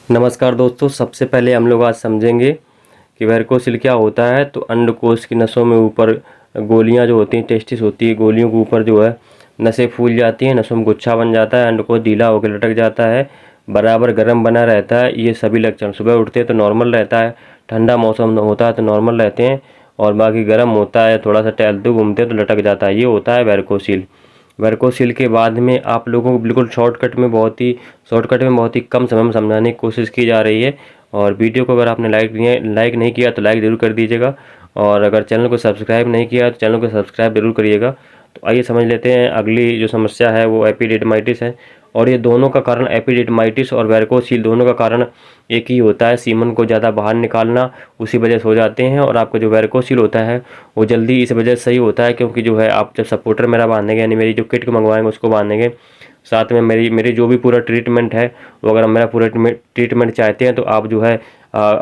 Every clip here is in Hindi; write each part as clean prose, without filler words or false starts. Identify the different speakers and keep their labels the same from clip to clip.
Speaker 1: नमस्कार दोस्तों, सबसे पहले हम लोग आज समझेंगे कि वेरिकोसिल क्या होता है। तो अंडकोश की नसों में ऊपर गोलियां जो होती हैं, टेस्टिस होती है, गोलियों के ऊपर जो है नसें फूल जाती हैं, नसों में गुच्छा बन जाता है, अंडकोश ढीला होकर लटक जाता है, बराबर गर्म बना रहता है। ये सभी लक्षण, सुबह उठते हैं तो नॉर्मल रहता है, ठंडा मौसम होता है तो नॉर्मल रहते हैं, और बाकी गर्म होता है, थोड़ा सा टहलते घूमते हैं तो लटक जाता है। ये होता है वेरिकोसिल। वेरिकोसिल के बाद में आप लोगों को बिल्कुल शॉर्टकट में बहुत ही कम समय में समझाने की कोशिश की जा रही है। और वीडियो को अगर आपने लाइक नहीं किया तो लाइक ज़रूर कर दीजिएगा, और अगर चैनल को सब्सक्राइब नहीं किया तो चैनल को सब्सक्राइब जरूर करिएगा। तो आइए समझ लेते हैं। अगली जो समस्या है वो एपिडिडमाइटिस है, और ये दोनों का कारण, एपिडिडमाइटिस और वेरिकोसिल दोनों का कारण एक ही होता है, सीमन को ज़्यादा बाहर निकालना, उसी वजह से हो जाते हैं। और आपका जो वेरिकोसिल होता है वो जल्दी इस वजह से सही होता है, क्योंकि जो है आप जब सपोर्टर मेरा बांधेंगे, यानी मेरी जो किट को मंगवाएंगे उसको बांधेंगे, साथ में मेरी जो भी पूरा ट्रीटमेंट है वो, अगर मेरा पूरा ट्रीटमेंट चाहते हैं तो आप जो है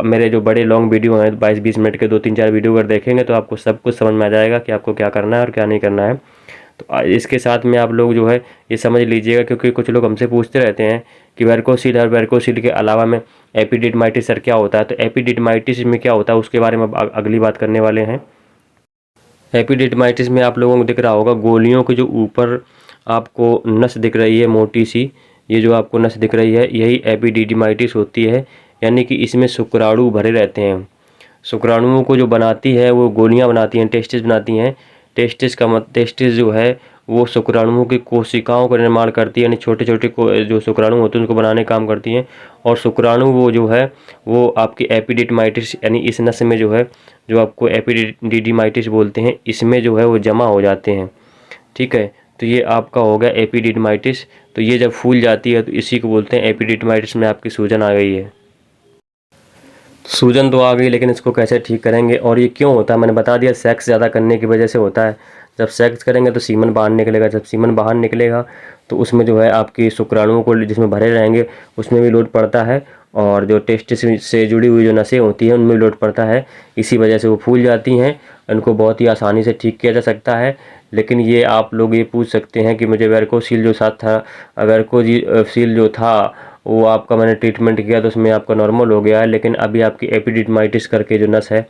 Speaker 1: मेरे जो बड़े लॉन्ग वीडियो हैं 22-20 मिनट के 2-3-4 वीडियो अगर देखेंगे तो आपको सब कुछ समझ में आ जाएगा कि आपको क्या करना है और क्या नहीं करना है। तो इसके साथ में आप लोग जो है ये समझ लीजिएगा, क्योंकि कुछ लोग हमसे पूछते रहते हैं कि वेरिकोसिल और वेरिकोसिल के अलावा में एपिडिडमाइटिस सर क्या होता है। तो एपिडिडमाइटिस में क्या होता है उसके बारे में अगली बात करने वाले हैं। एपिडिडमाइटिस में आप लोगों को दिख रहा होगा गोलियों के जो ऊपर आपको नस दिख रही है मोटी सी, ये जो आपको नस दिख रही है यही एपिडिडमाइटिस होती है। यानी कि इसमें शुक्राणु भरे रहते हैं। शुक्राणुओं को जो बनाती है वो गोलियां बनाती हैं, टेस्टिस बनाती हैं। टेस्टिस जो है वो शुक्राणुओं की कोशिकाओं का निर्माण करती है, यानी छोटे छोटे जो शुक्राणु होते हैं उनको बनाने का काम करती हैं। और शुक्राणु वो जो है वो आपकी एपिडिडमाइटिस, यानी इस नस में जो है, जो आपको एपिडिडमाइटिस बोलते हैं, इसमें जो है वो जमा हो जाते हैं। ठीक है, तो ये आपका हो गया एपिडिडमाइटिस। तो ये जब फूल जाती है तो इसी को बोलते हैं एपिडिडमाइटिस में आपकी सूजन आ गई है। सूजन तो आ गई, लेकिन इसको कैसे ठीक करेंगे और ये क्यों होता है मैंने बता दिया, सेक्स ज़्यादा करने की वजह से होता है। जब सेक्स करेंगे तो सीमन बाहर निकलेगा, जब सीमन बाहर निकलेगा तो उसमें जो है आपकी शुक्राणुओं को जिसमें भरे रहेंगे उसमें भी लोड पड़ता है, और जो टेस्टिस से जुड़ी हुई जो नसें होती हैं उनमें भी लोड पड़ता है। इसी वजह से वो फूल जाती हैं। इनको बहुत ही आसानी से ठीक किया जा सकता है। लेकिन ये आप लोग ये पूछ सकते हैं कि मुझे वेरिकोसिल जो साथ था, वेरिकोसिल जो था वो आपका मैंने ट्रीटमेंट किया तो उसमें आपका नॉर्मल हो गया है, लेकिन अभी आपकी एपिडिडमाइटिस करके जो नस है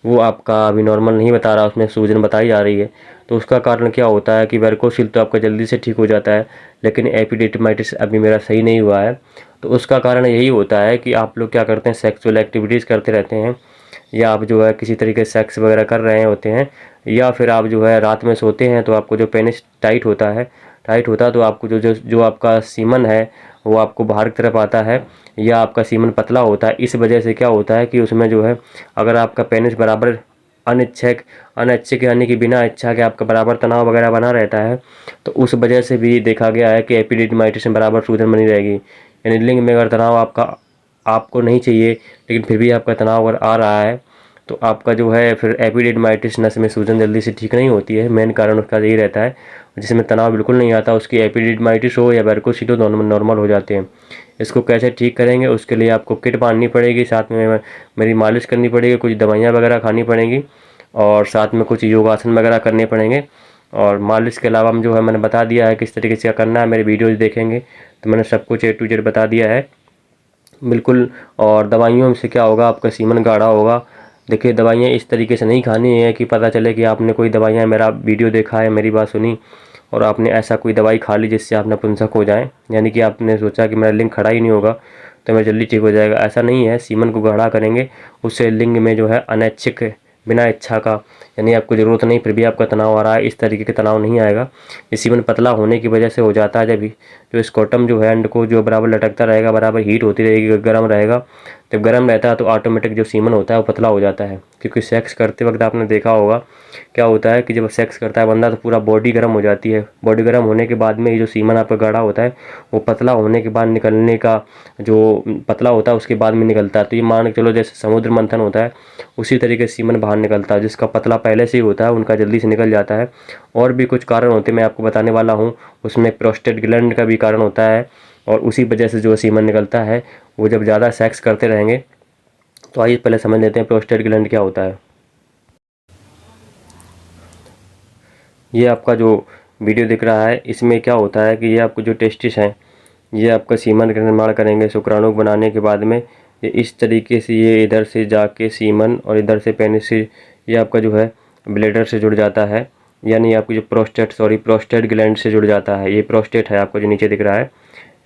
Speaker 1: वो आपका अभी नॉर्मल नहीं बता रहा, उसमें सूजन बताई जा रही है। तो उसका कारण क्या होता है कि वेरिकोसिल तो आपका जल्दी से ठीक हो जाता है, लेकिन एपिडिडमाइटिस अभी मेरा सही नहीं हुआ है। तो उसका कारण यही होता है कि आप लोग क्या करते हैं, सेक्सुअल एक्टिविटीज़ करते रहते हैं, या आप जो है किसी तरीके से सेक्स वगैरह कर रहे होते हैं, या फिर आप जो है रात में सोते हैं तो आपको जो पेनिस टाइट होता है तो आपको जो आपका सीमन है वो आपको बाहर की तरफ आता है, या आपका सीमन पतला होता है। इस वजह से क्या होता है कि उसमें जो है, अगर आपका पेनिस बराबर अनैच्छिक यानी कि बिना इच्छा के आपका बराबर तनाव वगैरह बना रहता है, तो उस वजह से भी देखा गया है कि एपिडिडमाइटिस में बराबर सूजन बनी रहेगी। यानी लिंग में अगर तनाव आपको नहीं चाहिए लेकिन फिर भी आपका तनाव अगर आ रहा है तो आपका जो है फिर एपिडिडमाइटिस नस में सूजन जल्दी से ठीक नहीं होती है। मेन कारण उसका यही रहता है, जिसमें तनाव बिल्कुल नहीं आता उसकी एपिडिडमाइटिस हो या वेरिकोसिल हो, नॉर्मल हो जाते हैं। इसको कैसे ठीक करेंगे, उसके लिए आपको किट बांधनी पड़ेगी, साथ में मेरी मालिश करनी पड़ेगी, कुछ दवाइयाँ वगैरह खानी पड़ेंगी, और साथ में कुछ योगासन वगैरह करने पड़ेंगे। और मालिश के अलावा जो है मैंने बता दिया है किस तरीके से क्या करना है, मेरे वीडियोज़ देखेंगे तो मैंने सब कुछ A to Z बता दिया है बिल्कुल। और दवाइयों से क्या होगा, आपका सीमन गाढ़ा होगा। देखिए, दवाइयाँ इस तरीके से नहीं खानी है कि पता चले कि आपने कोई दवाइयाँ, मेरा वीडियो देखा है, मेरी बात सुनी और आपने ऐसा कोई दवाई खा ली जिससे आप नपुंसक हो जाएं, यानी कि आपने सोचा कि मेरा लिंग खड़ा ही नहीं होगा तो मैं जल्दी ठीक हो जाएगा। ऐसा नहीं है, सीमन को गाढ़ा करेंगे, उससे लिंग में जो है अनैच्छिक, बिना इच्छा का, यानी आपको ज़रूरत नहीं फिर भी आपका तनाव आ रहा है, इस तरीके का तनाव नहीं आएगा। ये सीमन पतला होने की वजह से हो जाता है। जब जो स्कोटम जो है अंड को जो बराबर लटकता रहेगा, बराबर हीट होती रहेगी, गर्म रहेगा, जब गर्म रहता है तो ऑटोमेटिक जो सीमन होता है वो पतला हो जाता है। क्योंकि सेक्स करते वक्त आपने देखा होगा क्या होता है कि जब सेक्स करता है बंदा तो पूरा बॉडी गर्म हो जाती है। बॉडी गर्म होने के बाद में ये जो सीमन आपका गाढ़ा होता है वो पतला होने के बाद निकलने का, जो पतला होता है उसके बाद में निकलता है। तो ये मान के चलो जैसे समुद्र मंथन होता है उसी तरीके से सीमन बाहर निकलता है। जिसका पतला पहले से ही होता है उनका जल्दी से निकल जाता है। और भी कुछ कारण होते हैं, मैं आपको बताने वाला हूँ। उसमें प्रोस्टेट ग्लैंड का भी कारण होता है, और उसी वजह से जो सीमन निकलता है वो जब ज़्यादा सेक्स करते रहेंगे। तो आइए पहले समझ लेते हैं प्रोस्टेट ग्लैंड क्या होता है। ये आपका जो वीडियो दिख रहा है इसमें क्या होता है कि ये आपको जो टेस्टिस हैं, ये आपका सीमन का निर्माण करेंगे शुक्राणु बनाने के बाद में। ये इस तरीके से ये इधर से जाके सीमन और इधर से पेनिस से ये आपका जो है ब्लेडर से जुड़ जाता है, यानी आपकी जो प्रोस्टेट ग्लैंड से जुड़ जाता है। ये प्रोस्टेट है आपको जो नीचे दिख रहा है,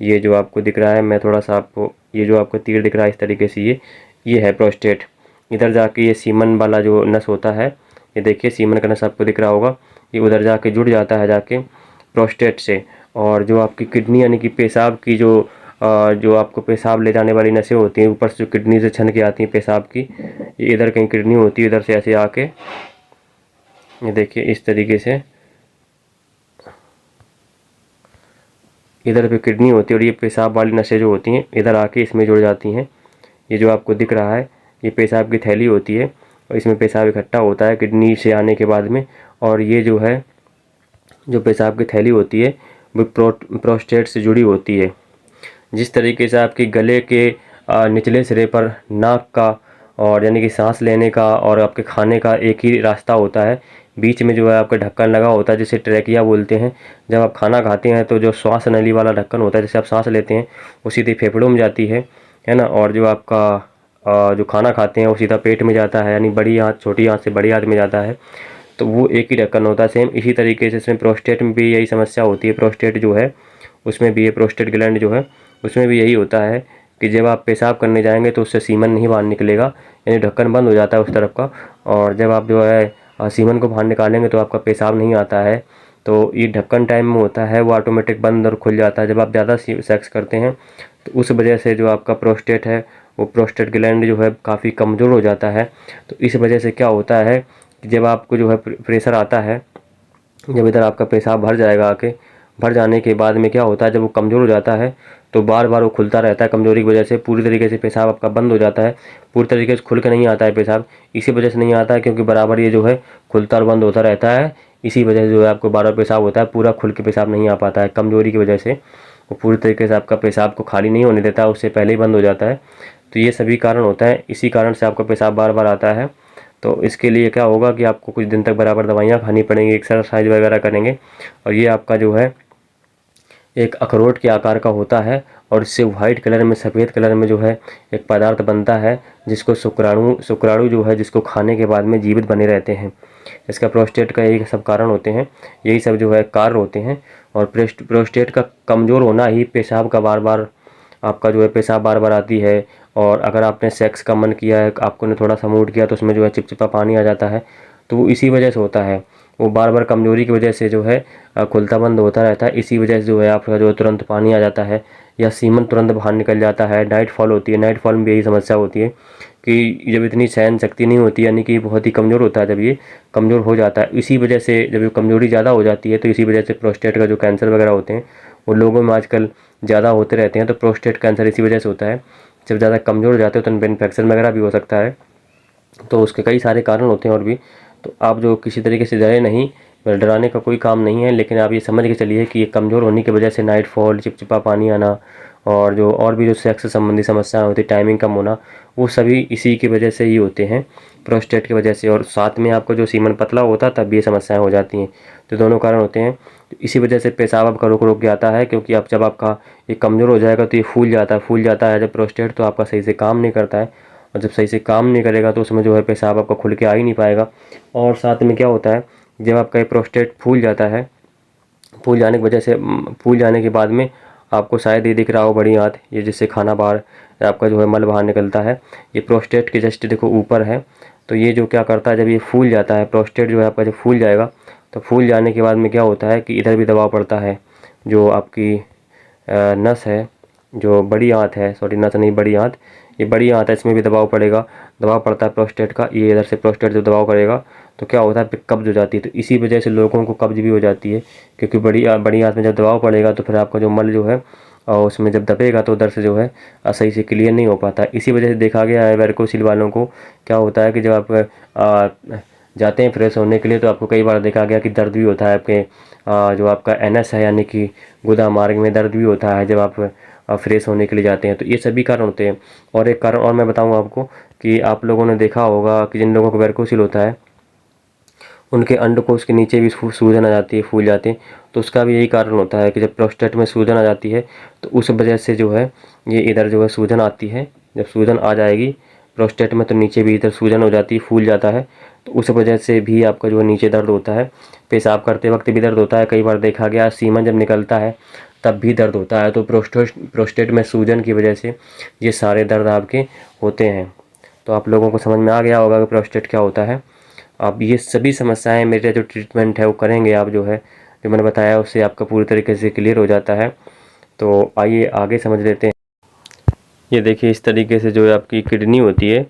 Speaker 1: ये जो आपको दिख रहा है, मैं थोड़ा सा आपको, ये जो आपको तीर दिख रहा है इस तरीके से, ये है प्रोस्टेट। इधर जाके ये सीमन वाला जो नस होता है, ये देखिए सीमन का नस आपको दिख रहा होगा, ये उधर जाके जुड़ जाता है जाके प्रोस्टेट से। और जो आपकी किडनी यानी कि पेशाब की जो आपको पेशाब ले जाने वाली नसें होती हैं, ऊपर से जो किडनी से छन के आती हैं पेशाब की, ये इधर कहीं किडनी होती है, इधर से ऐसे आके ये देखिए इस तरीके से इधर पे किडनी होती है और ये पेशाब वाली नसें जो होती हैं इधर आके इसमें जुड़ जाती हैं। ये जो आपको दिख रहा है ये पेशाब की थैली होती है और इसमें पेशाब इकट्ठा होता है किडनी से आने के बाद में। और ये जो है जो पेशाब की थैली होती है वो प्रोस्टेट से जुड़ी होती है। जिस तरीके से आपके गले के निचले सिरे पर नाक का और यानी कि सांस लेने का और आपके खाने का एक ही रास्ता होता है, बीच में जो है आपका ढक्कन लगा होता है जिसे ट्रैकिया बोलते हैं। जब आप खाना खाते हैं तो जो श्वास नली वाला ढक्कन होता है जिससे आप सांस लेते हैं वो सीधे फेफड़ों में जाती है ना। और जो आपका जो खाना खाते हैं वो सीधा पेट में जाता है, यानी बड़ी आंत छोटी आंत से बड़ी आंत में जाता है, तो वो एक ही ढक्कन होता है। सेम इसी तरीके से इसमें प्रोस्टेट में भी यही समस्या होती है। प्रोस्टेट जो है उसमें भी ये प्रोस्टेट ग्लैंड जो है उसमें भी यही होता है कि जब आप पेशाब करने जाएंगे तो उससे सीमन नहीं बाहर निकलेगा, यानी ढक्कन बंद हो जाता है उस तरफ का। और जब आप जो है सीमन को बाहर निकालेंगे तो आपका पेशाब नहीं आता है, तो ये ढक्कन टाइम में होता है वो ऑटोमेटिक बंद और खुल जाता है जब आप ज़्यादा सेक्स करते हैं। तो उस वजह से जो आपका प्रोस्टेट है वो प्रोस्टेट ग्लैंड जो है काफ़ी कमज़ोर हो जाता है। तो इस वजह से क्या होता है कि जब आपको जो है प्रेशर आता है, जब इधर आपका पेशाब भर जाएगा आके, भर जाने के बाद में क्या होता है जब वो कमज़ोर हो जाता है तो बार बार वो खुलता रहता है। कमज़ोरी की वजह से पूरी तरीके से पेशाब आपका बंद हो जाता है, पूरी तरीके से खुल के नहीं आता है पेशाब। इसी वजह से नहीं आता है क्योंकि बराबर ये जो है खुलता और बंद होता रहता है, इसी वजह से जो है आपको बार बार पेशाब होता है, पूरा खुल के पेशाब नहीं आ पाता है। कमज़ोरी की वजह से वो पूरी तरीके से आपका पेशाब को खाली नहीं होने देता, उससे पहले ही बंद हो जाता है। तो ये सभी कारण होता है, इसी कारण से आपका पेशाब बार बार आता है। तो इसके लिए क्या होगा कि आपको कुछ दिन तक बराबर दवाइयाँ खानी पड़ेंगी, एक्सरसाइज वगैरह करेंगे। और ये आपका जो है एक अखरोट के आकार का होता है और इससे वाइट कलर में सफ़ेद कलर में जो है एक पदार्थ बनता है जिसको शुक्राणु जो है जिसको खाने के बाद में जीवित बने रहते हैं। इसका प्रोस्टेट का यही सब कारण होते हैं, यही सब जो है कार्य होते हैं। और प्रोस्टेट का कमज़ोर होना ही पेशाब का बार बार आपका जो है पेशाब बार बार आती है। और अगर आपने सेक्स का मन किया है, आपको ने थोड़ा सा मूड किया तो उसमें जो है चिपचिपा पानी आ जाता है, तो वो इसी वजह से होता है। वो बार बार कमज़ोरी की वजह से जो है खुलता बंद होता रहता है, इसी वजह से जो है आपका जो है तुरंत पानी आ जाता है या सीमन तुरंत बाहर निकल जाता है। नाइट फॉल होती है, नाइट फॉल में भी यही समस्या होती है कि जब इतनी सहन शक्ति नहीं होती, यानी कि बहुत ही कमज़ोर होता है, जब ये कमज़ोर हो जाता है, इसी वजह से जब ये कमज़ोरी ज़्यादा हो जाती है तो इसी वजह से प्रोस्टेट का जो कैंसर वगैरह होते हैं वो लोगों में आजकल ज़्यादा होते रहते हैं। तो प्रोस्टेट कैंसर इसी वजह से होता है, जब ज़्यादा कमज़ोर हो जाते हो तो उनमें इन्फेक्शन वगैरह भी हो सकता है। तो उसके कई सारे कारण होते हैं और भी। तो आप जो किसी तरीके से डरे नहीं, डराने का कोई काम नहीं है, लेकिन आप ये समझ के चलिए कि ये कमज़ोर होने की वजह से नाइट फॉल, चिपचिपा पानी आना और भी जो सेक्स संबंधी समस्याएं होती है, टाइमिंग कम होना, वो सभी इसी की वजह से ही होते हैं, प्रोस्टेट की वजह से। और साथ में आपको जो सीमन पतला होता है तब भी ये समस्याएं हो जाती हैं। तो दोनों कारण होते हैं। तो इसी वजह से पेशाब आपका रुक के आता है, क्योंकि आप जब आपका ये कमज़ोर हो जाएगा तो ये फूल जाता है जब प्रोस्टेट, तो आपका सही से काम नहीं करता है। और जब सही से काम नहीं करेगा तो उसमें जो है पेशाब आपका खुल के आ ही नहीं पाएगा। और साथ में क्या होता है, जब आपका ये प्रोस्टेट फूल जाता है, फूल जाने की वजह से फूल जाने के बाद में आपको शायद ये दिख रहा हो बड़ी आंत, ये जिससे खाना बाहर आपका जो है मल बाहर निकलता है, ये प्रोस्टेट के जस्ट देखो ऊपर है। तो ये जो क्या करता है, जब ये फूल जाता है प्रोस्टेट जो है आपका, जब फूल जाएगा तो फूल जाने के बाद में क्या होता है कि इधर भी दबाव पड़ता है, जो आपकी नस है, जो बड़ी आंत है, सॉरी नस नहीं बड़ी आंत, ये बड़ी आंत है, इसमें भी दबाव पड़ेगा, दबाव पड़ता है प्रोस्टेट का। ये इधर से प्रोस्टेट जब दबाव करेगा तो क्या होता है, फिर कब्ज हो जाती है। तो इसी वजह से लोगों को कब्ज भी हो जाती है, क्योंकि बड़ी आंत में जब दबाव पड़ेगा तो फिर आपका जो मल जो है और उसमें जब दबेगा तो उधर से जो है सही से क्लियर नहीं हो पाता। इसी वजह से देखा गया है वेरिकोसिल वालों को क्या होता है कि जब आप जाते हैं फ्रेश होने के लिए तो आपको कई बार देखा गया कि दर्द भी होता है आपके जो आपका एनएस है, यानी कि गुदा मार्ग में दर्द भी होता है जब आप फ्रेश होने के लिए जाते हैं। तो ये सभी कारण होते हैं। और एक कारण और मैं बताऊंगा आपको कि आप लोगों ने देखा होगा कि जिन लोगों को वेरिकोसिल होता है उनके अंडकोश के नीचे भी सूजन आ जाती है, फूल जाते हैं। तो उसका भी यही कारण होता है कि जब प्रोस्टेट में सूजन आ जाती है तो उस वजह से जो है ये इधर जो है सूजन आती है। जब सूजन आ जाएगी प्रोस्टेट में तो नीचे भी इधर सूजन हो जाती है, फूल जाता है। तो उस वजह से भी आपका जो है नीचे दर्द होता है। पेशाब करते वक्त भी दर्द होता है, कई बार देखा गया सीमन जब निकलता है तब भी दर्द होता है। तो प्रोस्टेट में सूजन की वजह से ये सारे दर्द आपके होते हैं। तो आप लोगों को समझ में आ गया होगा कि प्रोस्टेट क्या होता है। आप ये सभी समस्याएं मेरा जो ट्रीटमेंट है वो करेंगे आप जो है जो मैंने बताया उससे आपका पूरी तरीके से क्लियर हो जाता है। तो आइए आगे समझ लेते हैं। ये देखिए इस तरीके से जो है आपकी किडनी होती है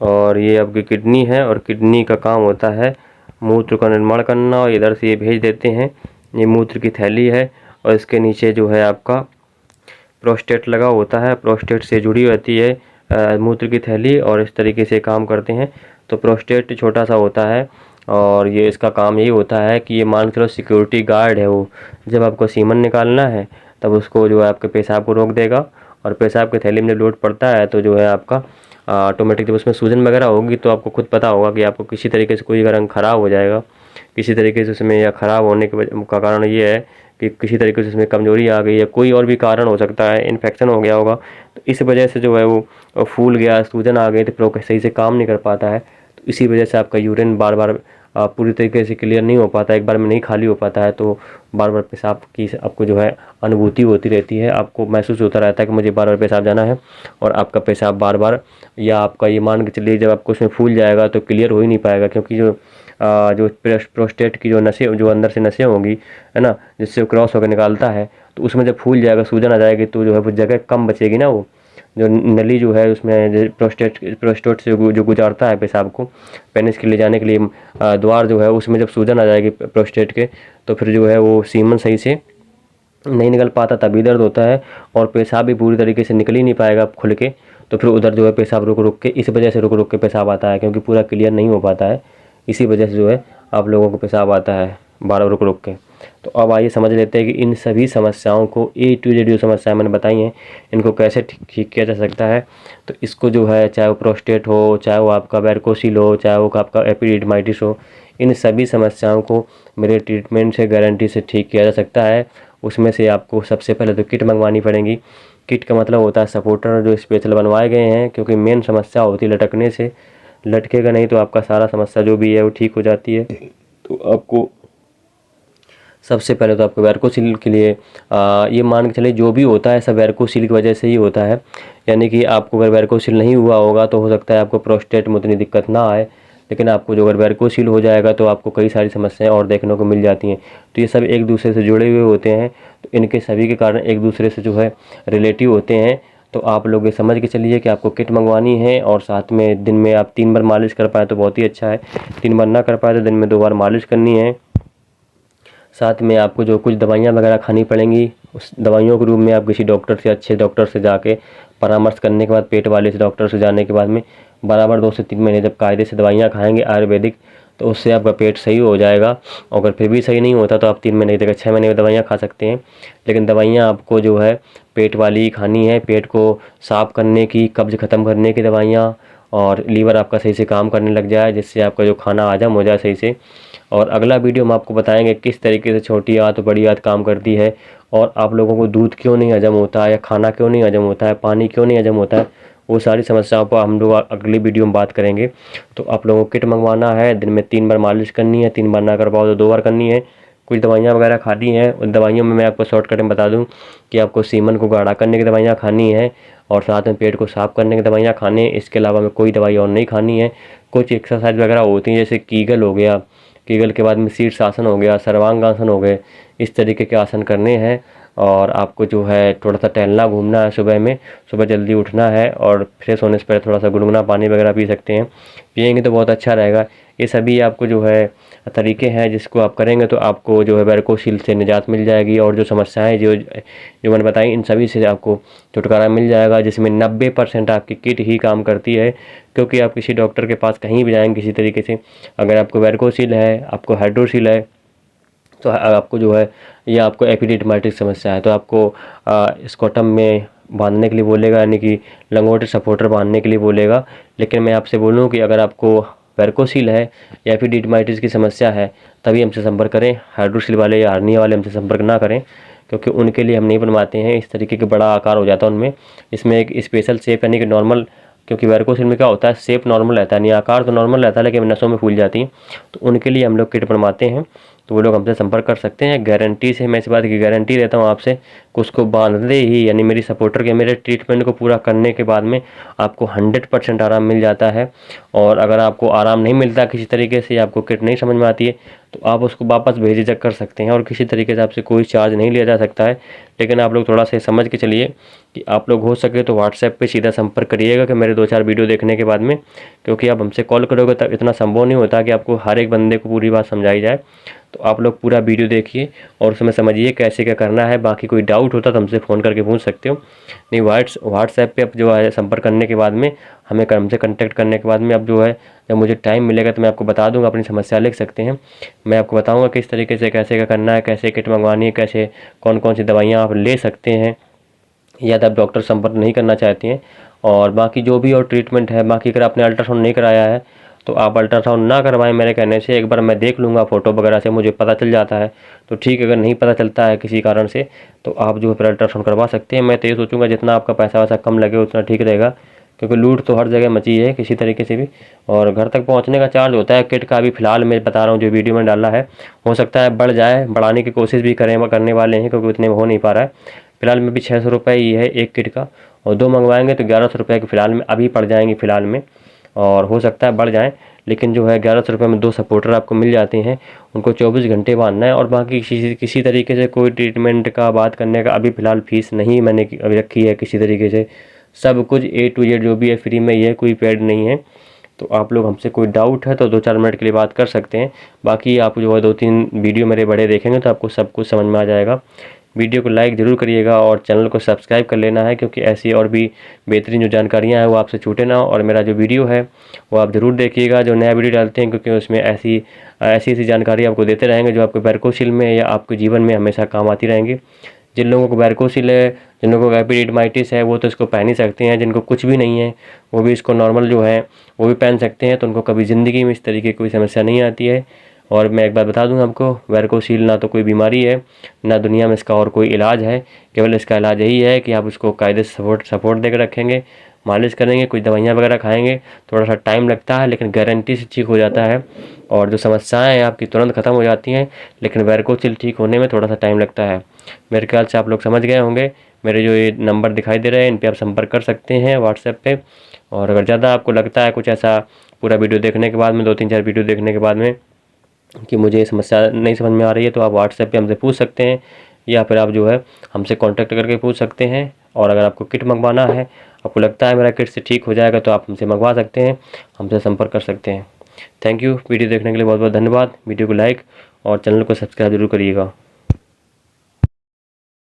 Speaker 1: और ये आपकी किडनी है और किडनी का काम होता है मूत्र का निर्माण करना और इधर से ये भेज देते हैं। ये मूत्र की थैली है और इसके नीचे जो है आपका प्रोस्टेट लगा होता है, प्रोस्टेट से जुड़ी रहती है मूत्र की थैली और इस तरीके से काम करते हैं। तो प्रोस्टेट छोटा सा होता है और ये इसका काम यही होता है कि ये मान के चलो सिक्योरिटी गार्ड है। वो जब आपको सीमन निकालना है तब उसको जो है आपके पेशाब को रोक देगा और पेशाब की थैली में जब लोड पड़ता है तो जो है आपका ऑटोमेटिक जब उसमें सूजन वगैरह होगी तो आपको खुद पता होगा कि आपको किसी तरीके से कोई अगर रंग ख़राब हो जाएगा किसी तरीके से उसमें, या ख़राब होने का कारण ये है कि किसी तरीके से उसमें कमज़ोरी आ गई या कोई और भी कारण हो सकता है, इन्फेक्शन हो गया होगा। तो इस वजह से जो है वो फूल गया, सूजन आ गई तो सही से काम नहीं कर पाता है। तो इसी वजह से आपका यूरिन बार बार पूरी तरीके से क्लियर नहीं हो पाता, एक बार में नहीं खाली हो पाता है। तो बार बार पेशाब की आपको जो है अनुभूति होती रहती है, आपको महसूस होता रहता है कि मुझे बार बार पेशाब जाना है। और आपका पेशाब बार बार, या आपका ये मान के चलिए जब आपको उसमें फूल जाएगा तो क्लियर हो ही नहीं पाएगा, क्योंकि जो प्रोस्टेट की जो नसें, जो अंदर से नसें होंगी है ना, जिससे वो क्रॉस होकर निकालता है, तो उसमें जब फूल जाएगा, सूजन आ जाएगी तो जो है वो जगह कम बचेगी ना। वो जो नली जो है उसमें प्रोस्टेट से जो गुजारता है पेशाब को पेनिस के ले जाने के लिए द्वार जो है, उसमें जब सूजन आ जाएगी प्रोस्टेट के तो फिर जो है वो सीमन सही से नहीं निकल पाता, तभी दर्द होता है। और पेशाब भी पूरी तरीके से निकल ही नहीं पाएगा खुल के, तो फिर उधर जो है पेशाब रुक रुक के, इस वजह से रुक रुक के पेशाब आता है, क्योंकि पूरा क्लियर नहीं हो पाता है। इसी वजह से जो है आप लोगों को पेशाब आता है बार रुक रुक के। तो अब आइए समझ लेते हैं कि इन सभी समस्याओं को, A to Z जो समस्याएं मैंने बताई हैं, इनको कैसे ठीक किया जा सकता है। तो इसको जो है, चाहे वो प्रोस्टेट हो, चाहे वो आपका वेरिकोसिल हो, चाहे वो आपका एपिडिडमाइटिस हो, इन सभी समस्याओं को मेरे ट्रीटमेंट से गारंटी से ठीक किया जा सकता है। उसमें से आपको सबसे पहले तो किट मंगवानी पड़ेगी। किट का मतलब होता है सपोर्टर जो स्पेशल बनवाए गए हैं, क्योंकि मेन समस्या होती है लटकने से। लटकेगा नहीं तो आपका सारा समस्या जो भी है वो ठीक हो जाती है। तो आपको सबसे पहले तो आपको वेरिकोसिल के लिए ये मान के चलिए जो भी होता है सब वेरिकोसिल की वजह से ही होता है। यानी कि आपको अगर वेरिकोसिल नहीं हुआ होगा तो हो सकता है आपको प्रोस्टेट में उतनी दिक्कत ना आए, लेकिन आपको जो अगर वेरिकोसिल हो जाएगा तो आपको कई सारी समस्याएं और देखने को मिल जाती हैं। तो ये सब एक दूसरे से जुड़े हुए होते हैं, तो इनके सभी के कारण एक दूसरे से जो है रिलेटिव होते हैं। तो आप लोग ये समझ के चलिए कि आपको किट मंगवानी है, और साथ में दिन में आप 3 बार मालिश कर पाए तो बहुत ही अच्छा है। 3 बार ना कर पाए तो दिन में 2 बार मालिश करनी है। साथ में आपको जो कुछ दवाइयाँ वगैरह खानी पड़ेंगी, उस दवाइयों के रूप में आप किसी डॉक्टर से, अच्छे डॉक्टर से जाके परामर्श करने के बाद, पेट वाले से डॉक्टर से जाने के बाद में बराबर 2 से 3 महीने जब कायदे से दवाइयाँ खाएंगे आयुर्वेदिक, तो उससे आपका पेट सही हो जाएगा। और अगर फिर भी सही नहीं होता तो आप 3 महीने की जगह 6 महीने में दवाइयाँ खा सकते हैं। लेकिन दवाइयाँ आपको जो है पेट वाली खानी है, पेट को साफ़ करने की, कब्ज़ ख़त्म करने की दवाइयाँ, और लीवर आपका सही से काम करने लग जाए, जिससे आपका जो खाना हजम हो जाए सही से। और अगला वीडियो हम आपको बताएंगे किस तरीके से छोटी आंत और बड़ी आंत काम करती है, और आप लोगों को दूध क्यों नहीं हजम होता है, या खाना क्यों नहीं हजम होता है, पानी क्यों नहीं हजम होता है। वो सारी समस्याओं पर हम लोग अगली वीडियो में बात करेंगे। तो आप लोगों को किट मंगवाना है, दिन में 3 बार मालिश करनी है, 3 बार ना कर पाओ तो 2 बार करनी है। कुछ दवाइयाँ वगैरह खानी है, उन दवाइयों में मैं आपको शॉर्टकट में बता दूं कि आपको सीमन को गाढ़ा करने की दवाइयाँ खानी है, और साथ में पेट को साफ़ करने की दवाइयाँ खानी है। इसके अलावा में कोई दवाई और नहीं खानी है। कुछ एक्सरसाइज वगैरह होती हैं, जैसे कीगल हो गया, कीगल के बाद में शीर्षासन हो गया, सर्वांगासन हो गए, इस तरीके के आसन करने हैं। और आपको जो है थोड़ा सा टहलना घूमना है, सुबह में, सुबह जल्दी उठना है, और फ्रेश होने से पहले थोड़ा सा गुनगुना पानी वगैरह पी सकते हैं, पिएंगे तो बहुत अच्छा रहेगा। ये सभी आपको जो है तरीके हैं जिसको आप करेंगे तो आपको जो है वेरिकोसिल से निजात मिल जाएगी, और जो समस्याएं जो मैंने बताई इन सभी से आपको छुटकारा मिल जाएगा, जिसमें 90% आपकी किट ही काम करती है। क्योंकि आप किसी डॉक्टर के पास कहीं भी जाएंगे किसी तरीके से, अगर आपको वेरिकोसिल है, आपको हाइड्रोसिल है, तो आपको जो है, या आपको एपिडिडमाइटिस समस्या है, तो आपको स्कोटम में बांधने के लिए बोलेगा, यानी कि लंगोटे सपोर्टर बांधने के लिए बोलेगा। लेकिन मैं आपसे बोलूँ कि अगर आपको वेरिकोसील है या फिर डिडमाइटिस की समस्या है तभी हमसे संपर्क करें। हाइड्रोसील वाले या हर्निया वाले हमसे संपर्क ना करें, क्योंकि उनके लिए हम नहीं बनवाते हैं। इस तरीके के बड़ा आकार हो जाता है उनमें, इसमें एक स्पेशल शेप यानी कि नॉर्मल, क्योंकि वेरिकोसील में क्या होता है शेप नॉर्मल रहता है, नहीं आकार तो नॉर्मल रहता है लेकिन नसों में फूल जाती हैं, तो उनके लिए हम लोग किट बनवाते हैं। तो वो लोग हमसे संपर्क कर सकते हैं। गारंटी से मैं इस बात की गारंटी देता हूँ आपसे कि उसको बांधते ही यानी मेरी सपोर्टर के मेरे ट्रीटमेंट को पूरा करने के बाद में आपको 100% आराम मिल जाता है। और अगर आपको आराम नहीं मिलता किसी तरीके से, आपको किट नहीं समझ में आती है, तो आप उसको वापस बेझिझक कर सकते हैं और किसी तरीके से आपसे कोई चार्ज नहीं लिया जा सकता है। लेकिन आप लोग थोड़ा सा समझ के चलिए कि आप लोग हो सके तो व्हाट्सएप पे सीधा संपर्क करिएगा कि मेरे 2-4 वीडियो देखने के बाद में, क्योंकि आप हमसे कॉल करोगे तब इतना संभव नहीं होता कि आपको हर एक बंदे को पूरी बात समझाई जाए। तो आप लोग पूरा वीडियो देखिए और उसमें समझिए कैसे क्या करना है। बाकी कोई डाउट होता तो हमसे फ़ोन करके पूछ सकते हो। नहीं व्हाट्सएप पे अब जो है संपर्क करने के बाद में हमसे कांटेक्ट करने के बाद में अब जो है जब मुझे टाइम मिलेगा तो मैं आपको बता दूंगा, अपनी समस्या लिख सकते हैं। मैं आपको बताऊंगा किस तरीके से कैसे क्या करना है, कैसे किट मंगवानी है, कैसे कौन कौन सी दवाइयाँ आप ले सकते हैं या तो आप डॉक्टर संपर्क नहीं करना चाहते हैं। और बाकी जो भी और ट्रीटमेंट है, बाकी अगर आपने अल्ट्रासाउंड नहीं कराया है तो आप अल्ट्रासाउंड ना करवाएं मेरे कहने से। एक बार मैं देख लूँगा फ़ोटो वगैरह से, मुझे पता चल जाता है तो ठीक है, अगर नहीं पता चलता है किसी कारण से तो आप जो है फिर अल्ट्रासाउंड करवा सकते हैं। मैं तो ये सोचूंगा जितना आपका पैसा वैसा कम लगे उतना ठीक रहेगा, क्योंकि लूट तो हर जगह मची है किसी तरीके से भी। और घर तक पहुंचने का चार्ज होता है किट का। अभी फ़िलहाल मैं बता रहा हूँ जो वीडियो में डाला है, हो सकता है बढ़ जाए, बढ़ाने की कोशिश भी करने वाले हैं क्योंकि उतने में हो नहीं पा रहा है। फ़िलहाल में भी 600 रुपये ही है एक किट का, और 2 मंगवाएंगे तो 1100 रुपये की फ़िलहाल में अभी पड़ जाएंगे फ़िलहाल में, और हो सकता है बढ़ जाएँ। लेकिन जो है 1100 रुपये में 2 सपोर्टर आपको मिल जाते हैं। उनको 24 घंटे बांधना है। और बाकी किसी तरीके से कोई ट्रीटमेंट का बात करने का अभी फ़िलहाल फ़ीस नहीं मैंने अभी रखी है किसी तरीके से। सब कुछ A to Z जो भी है फ्री में ही है, कोई पेड नहीं है। तो आप लोग हमसे कोई डाउट है तो 2-4 मिनट के लिए बात कर सकते हैं। बाकी आप जो है 2-3 वीडियो मेरे बड़े देखेंगे तो आपको सब कुछ समझ में आ जाएगा। वीडियो को लाइक ज़रूर करिएगा और चैनल को सब्सक्राइब कर लेना है, क्योंकि ऐसी और भी बेहतरीन जो जानकारियाँ हैं वो आपसे छूटे ना। और मेरा जो वीडियो है वो आप ज़रूर देखिएगा, जो नया वीडियो डालते हैं, क्योंकि उसमें ऐसी जानकारी आपको देते रहेंगे जो आपको वेरिकोसील में या आपके जीवन में हमेशा काम आती रहेंगी। जिन लोगों को वेरिकोसील है, जिन लोगों को एपिडिडमाइटिस है, वो तो इसको पहन ही सकते हैं। जिनको कुछ भी नहीं है वो भी इसको नॉर्मल जो है वो भी पहन सकते हैं, तो उनको कभी ज़िंदगी में इस तरीके की कोई समस्या नहीं आती है। और मैं एक बात बता दूं आपको, वेरिकोसील ना तो कोई बीमारी है, ना दुनिया में इसका और कोई इलाज है। केवल इसका इलाज यही है कि आप उसको कायदे से सपोर्ट देकर रखेंगे, मालिश करेंगे, कुछ दवाइयाँ वगैरह खाएंगे। थोड़ा सा टाइम लगता है लेकिन गारंटी से ठीक हो जाता है। और जो समस्याएं हैं आपकी तुरंत ख़त्म हो जाती हैं, लेकिन वेरिकोसील ठीक होने में थोड़ा सा टाइम लगता है। मेरे ख्याल से आप लोग समझ गए होंगे। मेरे जो ये नंबर दिखाई दे रहे हैं इन पर आप संपर्क कर सकते हैं व्हाट्सएप पे। और अगर ज़्यादा आपको लगता है कुछ ऐसा पूरा वीडियो देखने के बाद में, 2-3-4 वीडियो देखने के बाद में, कि मुझे ये समस्या नहीं समझ में आ रही है, तो आप व्हाट्सएप पे हमसे पूछ सकते हैं, या फिर आप जो है हमसे कांटेक्ट करके पूछ सकते हैं। और अगर आपको किट मंगवाना है, आपको लगता है मेरा किट से ठीक हो जाएगा, तो आप हमसे मंगवा सकते हैं, हमसे संपर्क कर सकते हैं। Thank you. वीडियो देखने के लिए बहुत बहुत धन्यवाद। वीडियो को लाइक और चैनल को सब्सक्राइब जरूर करिएगा।